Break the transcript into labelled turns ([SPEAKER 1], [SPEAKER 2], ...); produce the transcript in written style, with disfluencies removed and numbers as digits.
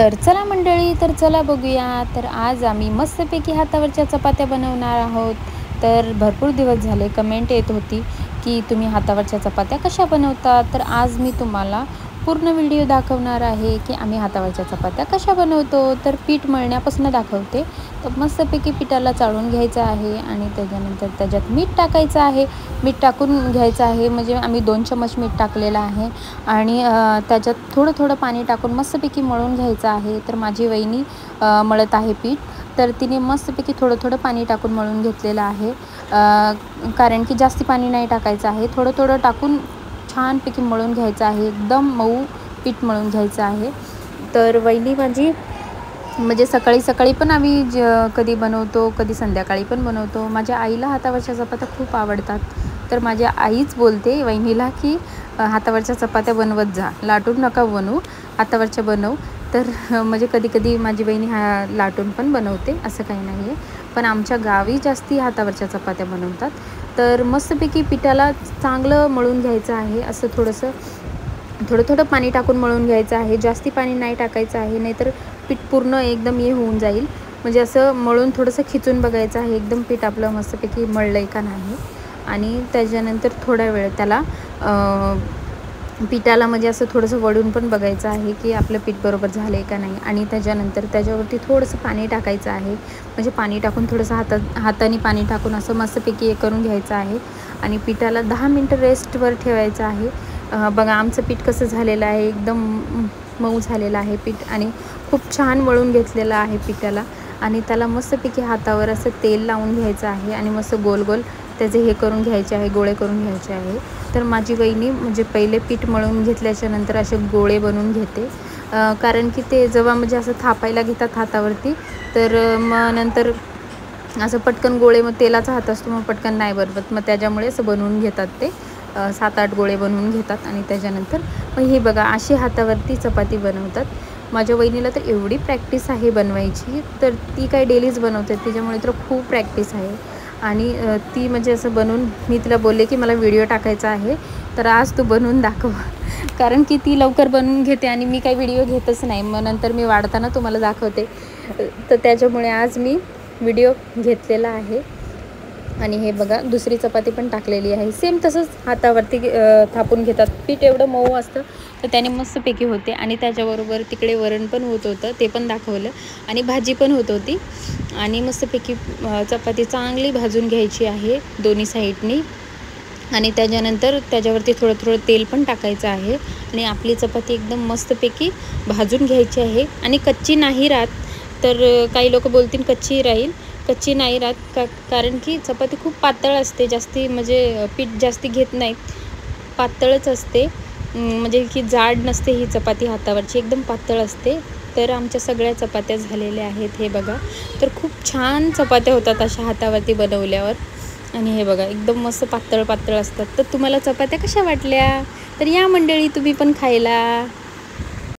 [SPEAKER 1] तर चला मंडळी, तर चला बघूया. तर आज आम्ही मस्तपैकी हातावरच्या चपात्या बनवणार आहोत. तर भरपूर दिवस झाले कमेंट येत होती की तुम्ही हातावरच्या चपात्या कशा बनवता. तर आज मी तुम्हाला पूर्ण व्हिडिओ दाखवणार आहे की आम्ही हातावरच्या चपात्या कशा बनवतो. तर पीठ मळण्यापासून दाखवते. तर मस्तपैकी पिठाला चाळून घ्यायचं आहे आणि त्याच्यानंतर त्याच्यात मीठ टाकायचं आहे. मीठ टाकून घ्यायचं आहे, म्हणजे आम्ही 2 चम्मच मीठ टाकलेलं आहे आणि त्याच्यात थोडं थोडं पाणी टाकून मस्तपैकी मळून घ्यायचं आहे. तर माझी वहिनी मळत आहे पीठ. तर तिने मस्तपैकी थोडं थोडं पाणी टाकून मळून घेतलेलं आहे, कारण की जास्ती पाणी नाही टाकायचं आहे. थोडं थोडं टाकून छानपैकी मळून घ्यायचं आहे. एकदम मऊ पीठ मळून घ्यायचं आहे. तर वहिनी माझी म्हणजे सकाळी सकाळी पण आम्ही कधी बनवतो, कधी संध्याकाळी पण बनवतो. माझ्या आईला हातावरच्या चपात्या खूप आवडतात. तर माझ्या आईच बोलते वहिनीला की हातावरच्या चपात्या बनवत जा, लाटून नका बनवू, हातावरच्या बनव. तर म्हणजे कधी कधी माझी वहिनी लाटून पण बनवते, असं काही नाही आहे. पण आमच्या गावी जास्ती हातावरच्या चपात्या बनवतात. तर मस्तपैकी पिठाला चांगलं मळून घ्यायचं आहे. असं थोडं थोडं पाणी टाकून मळून घ्यायचं आहे. जास्ती पाणी नाही टाकायचं आहे, नाहीतर पीठ पूर्ण एकदम होऊन जाईल. म्हणजे असं मळून थोडंसं खिचून बघायचं आहे एकदम पीठ आपलं मस्तपैकी मळलं आहे का नाही. आणि त्याच्यानंतर थोडा वेळ त्याला पिठाला म्हणजे असं थोडंसं वळून पण बघायचं आहे की आपलं पीठ बरोबर झालं आहे का नाही. आणि त्याच्यानंतर त्याच्यावरती थोडंसं पाणी टाकायचं आहे. म्हणजे पाणी टाकून थोडंसं हाताने पाणी टाकून असं मस्तपैकी हे करून घ्यायचं आहे. आणि पिठाला 10 मिनटं रेस्टवर ठेवायचं आहे. बघा आमचं पीठ कसं झालेलं आहे, एकदम मऊ झालेलं आहे पीठ आणि खूप छान वळून घेतलेलं आहे पिठाला. आणि त्याला मस्तपैकी हातावर असं तेल लावून घ्यायचं आहे आणि मस्त गोल गोल त्याचे हे करून घ्यायचे आहे, गोळे करून घ्यायचे आहे. तर माझी वहिनी म्हणजे पहिले पीठ मळून घेतल्याच्या नंतर असे गोळे बनवून घेते, कारण की ते जेव्हा म्हणजे असं थापायला घेतात हातावरती, तर मग नंतर असं पटकन गोळे, मग तेलाचा हात असतो मग पटकन नाही बनवत, मग त्याच्यामुळे असं बनवून घेतात ते 7-8 गोळे बनवून घेतात. आणि त्याच्यानंतर मग हे बघा अशी हातावरती चपाती बनवतात. माझ्या वहिनीला तर एवढी प्रॅक्टिस आहे बनवायची, तर ती काय डेलीच बनवते, त्याच्यामुळे तर खूप प्रॅक्टिस आहे. आणि ती म्हणजे असं बनवून मी तिला बोलले की मला व्हिडिओ टाकायचा आहे, तर आज तू बनवून दाखव. कारण की ती लवकर बनवून घेते आणि मी काही व्हिडिओ घेतच नाही, मग नंतर मी वाढताना तुम्हाला दाखवते. तर त्याच्यामुळे आज मी व्हिडिओ घेतलेला आहे. आणि हे बघा दुसरी चपाती पण टाकलेली आहे. सेम तसंच हातावरती थापून घेतात. पीठ एवढं मऊ असतं तर त्याने मस्तपैकी होते. आणि त्याच्याबरोबर तिकडे वरण पण होत होतं, ते पण दाखवलं. आणि भाजी पण होत होती. आणि मस्तपैकी चपाती चांगली भाजून घ्यायची आहे दोन्ही साईडनी. आणि त्याच्यानंतर त्याच्यावरती थोडं थोडं तेल पण टाकायचं आहे. आणि आपली चपाती एकदम मस्तपैकी भाजून घ्यायची आहे. आणि कच्ची नाही राहत. तर काही लोक बोलतील कच्ची राहील, कच्ची नाही राहत कारण की चपाती खूप पातळ असते. जास्ती म्हणजे पीठ जास्ती घेत नाहीत, पातळच असते. म्हणजे की जाड नसते ही चपाती हातावरची, एकदम पातळ असते. तर आमच्या सगळ्या चपात्या झालेल्या आहेत हे बघा. तर खूप छान चपात्या होतात अशा हातावरती बनवल्यावर. आणि हे बघा एकदम मस्त पातळ पातळ असतात. तर तुम्हाला चपात्या कशा वाटल्या? तर या मंडळी तुम्ही पण खायला.